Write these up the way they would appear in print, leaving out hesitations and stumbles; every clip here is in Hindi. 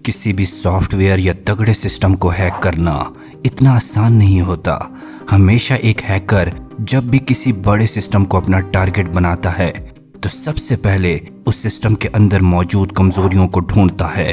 किसी भी सॉफ्टवेयर या तगड़े सिस्टम को हैक करना इतना आसान नहीं होता। हमेशा एक हैकर जब भी किसी बड़े सिस्टम को अपना टारगेट बनाता है तो सबसे पहले उस सिस्टम के अंदर मौजूद कमजोरियों को ढूंढता है,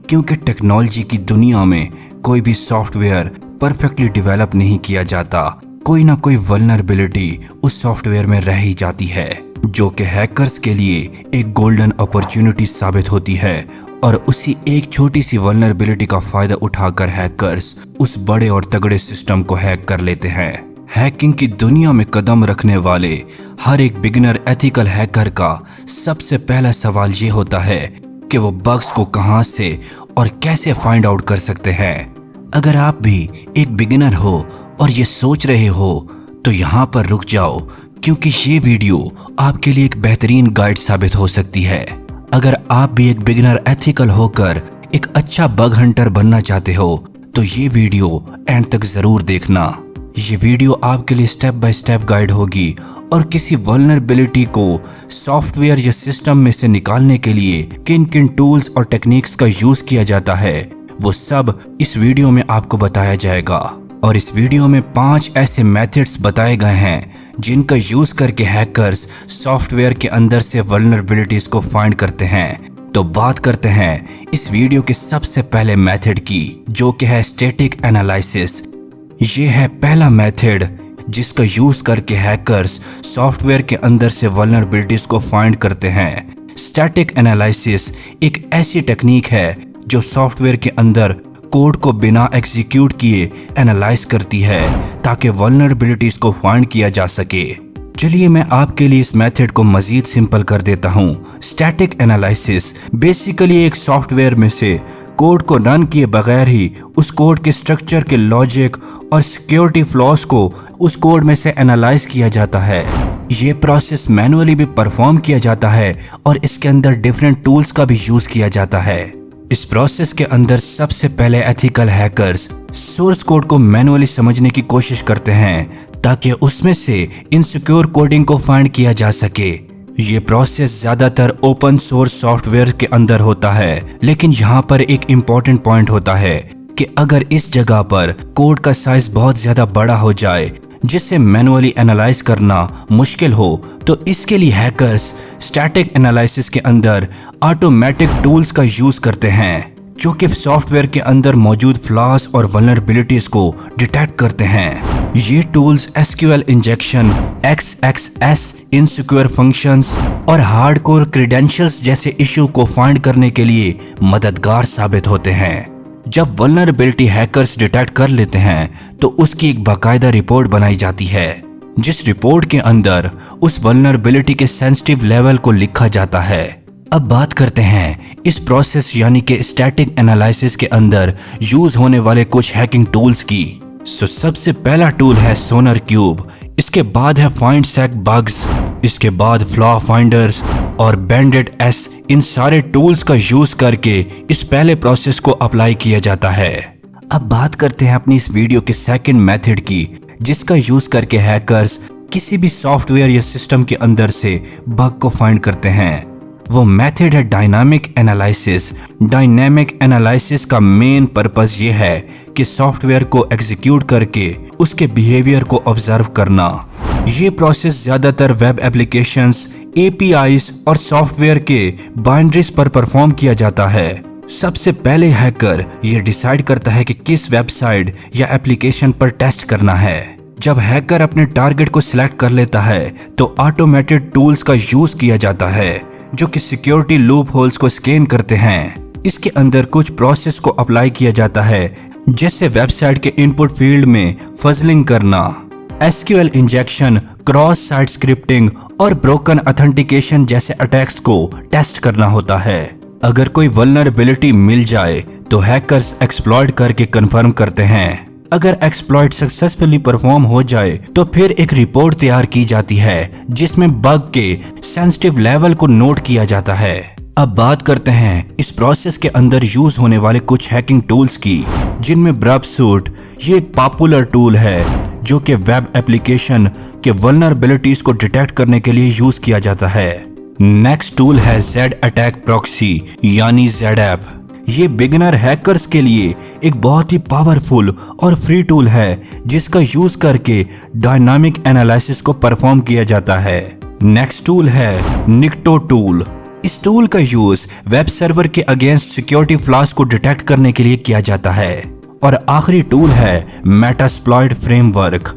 क्योंकि टेक्नोलॉजी की दुनिया में कोई भी सॉफ्टवेयर परफेक्टली डेवलप नहीं किया जाता। कोई ना कोई वल्नरेबिलिटी उस सॉफ्टवेयर में रह ही जाती है, जो कि हैकर्स के लिए एक गोल्डन अपॉर्चुनिटी साबित होती है। और उसी एक छोटी सी वल्नरेबिलिटी का फायदा उठाकर हैकर्स उस बड़े और तगड़े सिस्टम को हैक कर लेते हैं। हैकिंग की दुनिया में कदम रखने वाले हर एक बिगिनर एथिकल हैकर का सबसे पहला सवाल ये होता है कि वो बग्स को कहां से और कैसे फाइंड आउट कर सकते हैं। अगर आप भी एक बिगिनर हो और ये सोच रहे हो तो यहाँ पर रुक जाओ, क्योंकि ये वीडियो आपके लिए एक बेहतरीन गाइड साबित हो सकती है। अगर आप भी एक बिगिनर एथिकल होकर एक अच्छा बग हंटर बनना चाहते हो तो ये वीडियो एंड तक जरूर देखना। ये वीडियो आपके लिए स्टेप बाय स्टेप गाइड होगी और किसी वल्नरेबिलिटी को सॉफ्टवेयर या सिस्टम में से निकालने के लिए किन किन टूल्स और टेक्निक्स का यूज किया जाता है वो सब इस वीडियो में आपको बताया जाएगा। और इस वीडियो में 5 ऐसे मेथड्स बताए गए हैं जिनका यूज करके हैकर्स सॉफ्टवेयर के अंदर से वल्नरेबिलिटीज को फाइंड करते हैं। तो बात करते हैं इस वीडियो के सबसे पहले मेथड की, जो कि है स्टैटिक एनालिसिस। ये है पहला मेथड जिसका यूज करके हैकर्स सॉफ्टवेयर के अंदर से वल्नरेबिलिटीज को फाइंड करते हैं। स्टैटिक एनालिसिस एक ऐसी टेक्निक है जो सॉफ्टवेयर के अंदर कोड को बिना एग्जीक्यूट किए एनालाइज करती है ताकि वल्नरेबिलिटीज को फाइंड किया जा सके। चलिए मैं आपके लिए इस मेथड को मजीद सिंपल कर देता हूँ। स्टैटिक एनालिसिस बेसिकली एक सॉफ्टवेयर में से कोड को रन किए बगैर ही उस कोड के स्ट्रक्चर के लॉजिक और सिक्योरिटी फ्लॉज को उस कोड में से एनालाइज किया जाता है। ये प्रोसेस मैनुअली भी परफॉर्म किया जाता है और इसके अंदर डिफरेंट टूल्स का भी यूज किया जाता है। इस प्रोसेस के अंदर सबसे पहले एथिकल हैकर्स सोर्स कोड को मैनुअली समझने की कोशिश करते हैं ताकि उसमें से इनसिक्योर कोडिंग को फाइंड किया जा सके। ये प्रोसेस ज्यादातर ओपन सोर्स सॉफ्टवेयर के अंदर होता है, लेकिन यहाँ पर एक इम्पोर्टेंट पॉइंट होता है कि अगर इस जगह पर कोड का साइज बहुत ज्यादा बड़ा हो जाए जिसे मैनुअली एनालाइज करना मुश्किल हो तो इसके लिए हैकर्स स्टैटिक एनालिसिस के अंदर ऑटोमेटिक टूल्स का यूज करते हैं, जो कि सॉफ्टवेयर के अंदर मौजूद फ्लॉज और वल्नरेबिलिटीज को डिटेक्ट करते हैं। ये tools SQL injection, XXS insecure functions और हार्डकोर क्रेडेंशियल्स जैसे इशू को फाइंड करने के लिए मददगार साबित होते हैं। जब वल्नरेबिलिटी हैकर्स डिटेक्ट कर लेते हैं तो उसकी एक बाकायदा रिपोर्ट बनाई जाती है, जिस रिपोर्ट के अंदर उस वल्नरेबिलिटी के सेंसिटिव लेवल को लिखा जाता है। अब बात करते हैं इस प्रोसेस यानी कि स्टैटिक एनालिसिस के अंदर यूज होने वाले कुछ हैकिंग टूल्स की। सबसे पहला टूल है सोनर क्यूब, इसके बाद है फाइंड सेक बग्स, इसके बाद फ्लॉ फाइंडर्स और बैंडेड एस। इन सारे टूल्स का यूज करके इस पहले प्रोसेस को अप्लाई किया जाता है। अब बात करते हैं अपनी इस वीडियो के सेकंड मेथड की, जिसका यूज करके हैकर्स किसी भी सॉफ्टवेयर या सिस्टम के अंदर से बग को फाइंड करते हैं। वो मेथड है डायनामिक एनालिसिस। डायनामिक एनालिसिस का मेन पर्पस ये है कि सॉफ्टवेयर को एग्जीक्यूट करके उसके बिहेवियर को ऑब्जर्व करना। ये प्रोसेस ज्यादातर वेब एप्लीकेशंस, APIs और सॉफ्टवेयर के बाउंड्रीज पर परफॉर्म किया जाता है। सबसे पहले हैकर ये डिसाइड करता है कि किस वेबसाइट या एप्लीकेशन पर टेस्ट करना है। जब हैकर अपने टारगेट को सिलेक्ट कर लेता है तो ऑटोमेटेड टूल्स का यूज किया जाता है, जो कि सिक्योरिटी लूप होल्स को स्कैन करते हैं। इसके अंदर कुछ प्रोसेस को अप्लाई किया जाता है, जैसे वेबसाइट के इनपुट फील्ड में फजलिंग करना, SQL injection, cross site scripting और ब्रोकन ऑथेंटिकेशन जैसे अटैक्स को टेस्ट करना होता है। अगर कोई वल्नरेबिलिटी मिल जाए तो हैकर्स एक्सप्लॉइट करके कंफर्म करते हैं। अगर एक्सप्लॉइट सक्सेसफुली परफॉर्म हो जाए तो फिर एक रिपोर्ट तैयार की जाती है जिसमें बग के सेंसिटिव लेवल को नोट किया जाता है। अब बात करते हैं इस प्रोसेस के अंदर यूज होने वाले कुछ हैकिंग टूल्स की, जिनमें ब्रबसूट ये एक पॉपुलर टूल है जो कि वेब एप्लीकेशन के वल्नरेबिलिटीज को डिटेक्ट करने के लिए यूज किया जाता है। नेक्स्ट टूल है Z अटैक प्रॉक्सी यानी ZApp। ये बिगिनर हैकर्स के लिए एक बहुत ही पावरफुल और फ्री टूल है जिसका यूज करके डायनामिक एनालिसिस को परफॉर्म किया जाता है। नेक्स्ट टूल है निक्टो टूल। इस टूल का यूज वेब सर्वर के अगेंस्ट सिक्योरिटी फ्लॉज को डिटेक्ट करने के लिए किया जाता है। और आखिरी टूल है मेटास्प्लॉइट फ्रेमवर्क।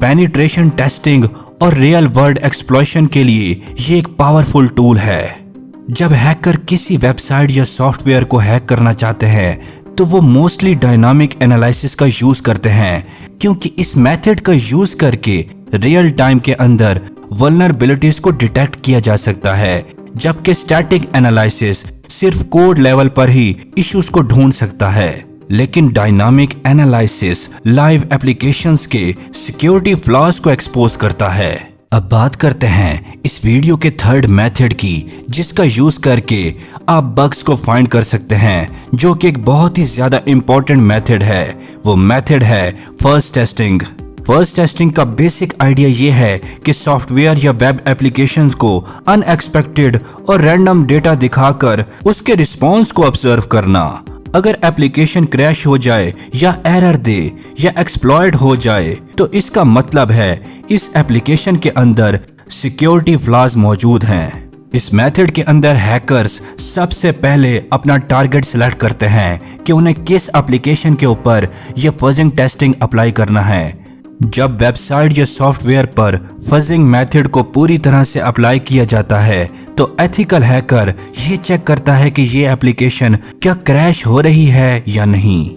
पेनिट्रेशन टेस्टिंग और रियल वर्ल्ड एक्सप्लॉइशन के लिए ये एक पावरफुल टूल है। जब हैकर किसी वेबसाइट या सॉफ्टवेयर को हैक करना चाहते हैं तो वो मोस्टली डायनामिक एनालिसिस का यूज करते हैं, क्योंकि इस मेथड का यूज करके रियल टाइम के अंदर वल्नरेबिलिटीज को डिटेक्ट किया जा सकता है, जबकि स्टैटिक एनालिसिस सिर्फ कोड लेवल पर ही इश्यूज को ढूंढ सकता है। लेकिन डायनामिक एनालिसिस लाइव एप्लीकेशंस के सिक्योरिटी फ्लॉज को एक्सपोज करता है। अब बात करते हैं इस वीडियो के थर्ड मेथड की, जिसका यूज करके आप बग्स को फाइंड कर सकते हैं, जो कि एक बहुत ही ज्यादा इंपॉर्टेंट मेथड है। वो मेथड है फर्स्ट टेस्टिंग। फर्स्ट टेस्टिंग का बेसिक आइडिया ये है कि सॉफ्टवेयर या वेब एप्लीकेशंस को अनएक्सपेक्टेड और रैंडम डेटा दिखाकर उसके रिस्पॉन्स को ऑब्जर्व करना। अगर एप्लीकेशन क्रैश हो जाए या एरर दे या एक्सप्लॉइट हो जाए तो इसका मतलब है इस एप्लीकेशन के अंदर सिक्योरिटी फ्लॉज मौजूद हैं। इस मेथड के अंदर हैकर्स सबसे पहले अपना टारगेट सिलेक्ट करते हैं कि उन्हें किस एप्लीकेशन के ऊपर यह फजिंग टेस्टिंग अप्लाई करना है। जब वेबसाइट या सॉफ्टवेयर पर फजिंग मेथड को पूरी तरह से अप्लाई किया जाता है तो एथिकल हैकर ये चेक करता है कि ये एप्लीकेशन क्या क्रैश हो रही है या नहीं,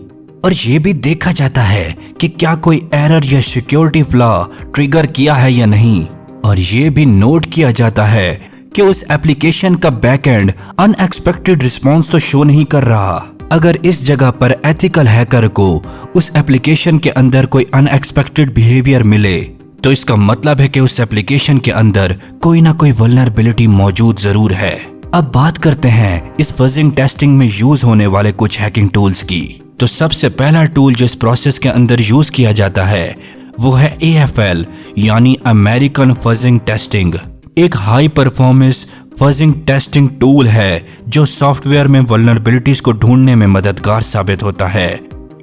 और ये भी देखा जाता है कि क्या कोई एरर या सिक्योरिटी फ्लॉ ट्रिगर किया है या नहीं, और ये भी नोट किया जाता है कि उस एप्लीकेशन का बैकएंड अनएक्सपेक्टेड रिस्पॉन्स तो शो नहीं कर रहा। अगर इस जगह पर एथिकल हैकर को उस एप्लीकेशन के अंदर कोई अनएक्सपेक्टेड बिहेवियर मिले तो इसका मतलब है कि उस एप्लीकेशन के अंदर कोई ना कोई वल्नरेबिलिटी मौजूद जरूर है। अब बात करते हैं इस फजिंग टेस्टिंग में यूज होने वाले कुछ हैकिंग टूल्स की। तो सबसे पहला टूल जो इस प्रोसेस के अंदर यूज किया जाता है वो है AFL यानी अमेरिकन फजिंग टेस्टिंग। एक high performance fudging testing tool है जो सॉफ्टवेयर में वल्नरेबिलिटीज को ढूंढने में मददगार साबित होता है।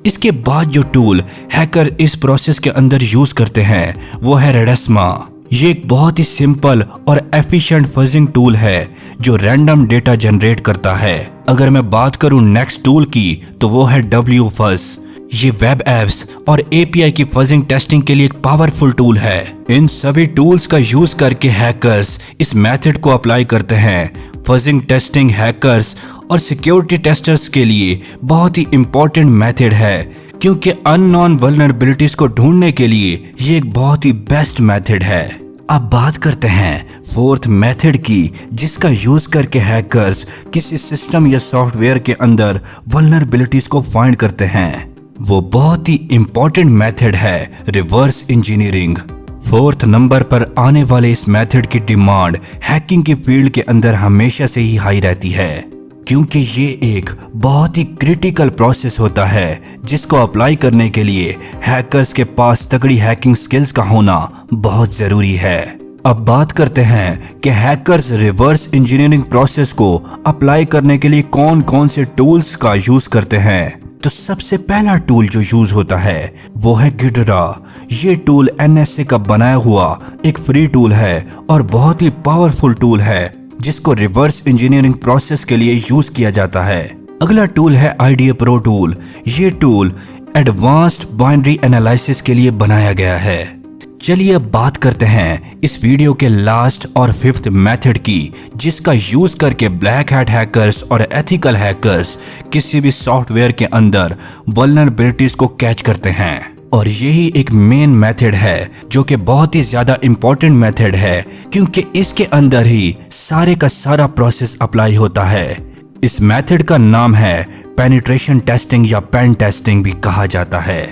इसके बाद जो टूल हैकर इस प्रोसेस के अंदर यूज करते हैं वो है रेडेस्मा। ये एक बहुत ही सिंपल और एफिशिएंट फजिंग टूल है जो रैंडम डेटा जनरेट करता है। अगर मैं बात करूं नेक्स्ट टूल की तो वो है WFuzz। ये वेब एप्स और API की फजिंग टेस्टिंग के लिए एक पावरफुल टूल है। इन सभी टूल्स का यूज करके हैकर्स इस मेथड को अप्लाई करते हैं। फजिंग टेस्टिंग हैकर्स और सिक्योरिटी टेस्टर्स के लिए बहुत ही इंपॉर्टेंट मेथड है, क्योंकि अननोन वल्नरेबिलिटीज को ढूंढने के लिए ये एक बहुत ही बेस्ट मेथड है। अब बात करते हैं फोर्थ मेथड की, जिसका यूज करके हैकर्स किसी सिस्टम या सॉफ्टवेयर के अंदर वल्नरेबिलिटीज को फाइंड करते हैं। वो बहुत ही इंपॉर्टेंट मेथड है रिवर्स इंजीनियरिंग। फोर्थ नंबर पर आने वाले इस मेथड की डिमांड हैकिंग की फील्ड के अंदर हमेशा से ही हाई रहती है, क्योंकि ये एक बहुत ही क्रिटिकल प्रोसेस होता है जिसको अप्लाई करने के लिए हैकर्स के पास तगड़ी हैकिंग स्किल्स का होना बहुत जरूरी है। अब बात करते हैं कि हैकर्स रिवर्स इंजीनियरिंग प्रोसेस को अप्लाई करने के लिए कौन कौन से टूल्स का यूज करते हैं। तो सबसे पहला टूल जो यूज होता है वो है गिडरा। ये टूल NSA का बनाया हुआ एक फ्री टूल है और बहुत ही पावरफुल टूल है जिसको रिवर्स इंजीनियरिंग प्रोसेस के लिए यूज किया जाता है। अगला टूल है IDA Pro टूल। ये टूल एडवांस्ड बाइनरी एनालिसिस के लिए बनाया गया है। चलिए अब बात करते हैं इस वीडियो के लास्ट और फिफ्थ मेथड की, जिसका यूज करके ब्लैक हैट हैकर्स और एथिकल हैकर्स किसी भी सॉफ्टवेयर के अंदर वल्नरेबिलिटीज को कैच करते हैं। और यही एक मेन मेथड है जो कि बहुत ही ज्यादा इंपॉर्टेंट मेथड है, क्योंकि इसके अंदर ही सारे का सारा प्रोसेस अप्लाई होता है। इस मेथड का नाम है पेनिट्रेशन टेस्टिंग या पेन टेस्टिंग भी कहा जाता है।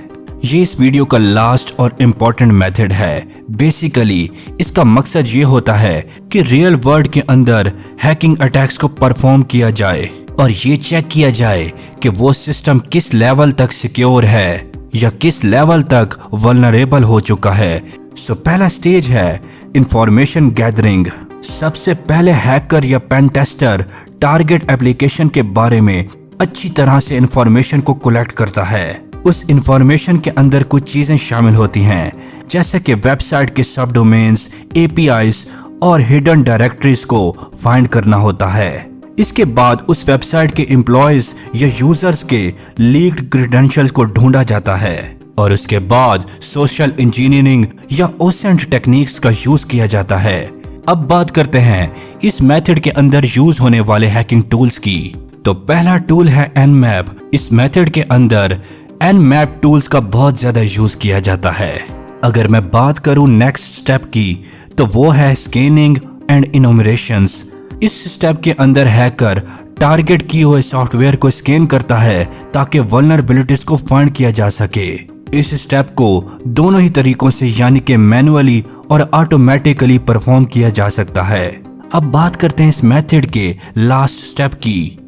ये इस वीडियो का लास्ट और इम्पोर्टेंट मेथड है। बेसिकली इसका मकसद ये होता है कि रियल वर्ल्ड के अंदर हैकिंग अटैक्स को परफॉर्म किया जाए और ये चेक किया जाए कि वो सिस्टम किस लेवल तक सिक्योर है या किस लेवल तक वल्नरेबल हो चुका है। सो पहला स्टेज है इंफॉर्मेशन गैदरिंग। सबसे पहले हैकर या पेन टेस्टर टारगेट एप्लीकेशन के बारे में अच्छी तरह से इंफॉर्मेशन को कलेक्ट करता है। उस इंफॉर्मेशन के अंदर कुछ चीजें शामिल होती हैं, जैसे कि वेबसाइट के सब डोमेन्स, APIs और हिडन डायरेक्टरीज को फाइंड करना होता है। इसके बाद उस वेबसाइट के एम्प्लॉयज या यूजर्स के लीक्ड क्रेडेंशियल्स को ढूंढा जाता है और उसके बाद सोशल इंजीनियरिंग या OSINT टेक्निक्स का यूज किया जाता है। अब बात करते हैं इस मेथड के अंदर यूज होने वाले हैकिंग टूल्स की। तो पहला टूल है Nmap। इस मेथड के अंदर Nmap टूल्स का बहुत ज्यादा यूज किया जाता है। अगर मैं बात करूं नेक्स्ट स्टेप की, तो वो है स्कैनिंग एंड इनोमरेशंस। इस स्टेप के अंदर हैकर टारगेट किए हुए सॉफ्टवेयर को स्कैन करता है ताकि वल्नरेबिलिटीज को फाइंड किया जा सके। इस स्टेप को दोनों ही तरीकों से यानी कि मैनुअली और ऑटोमेटिकली परफॉर्म किया जा सकता है। अब बात करते हैं इस मेथड के लास्ट स्टेप की,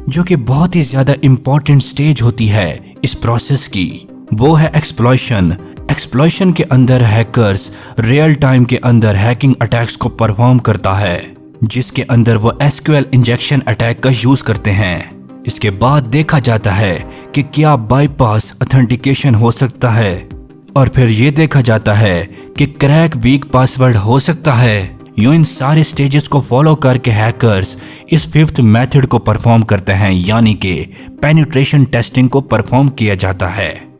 जो कि बहुत ही ज्यादा इंपॉर्टेंट स्टेज होती है इस प्रोसेस की। वो है एक्सप्लॉइशन। एक्सप्लॉइशन के अंदर हैकर्स रियल टाइम के अंदर हैकिंग अटैक्स को परफॉर्म करता है, जिसके अंदर वो SQL इंजेक्शन अटैक का यूज करते हैं। इसके बाद देखा जाता है कि क्या बाईपास ऑथेंटिकेशन हो सकता है और फिर ये देखा जाता है कि क्रैक वीक पासवर्ड हो सकता है। यूं इन सारे स्टेजेस को फॉलो करके हैकर्स इस 5th मेथड को परफॉर्म करते हैं, यानी कि पेनिट्रेशन टेस्टिंग को परफॉर्म किया जाता है।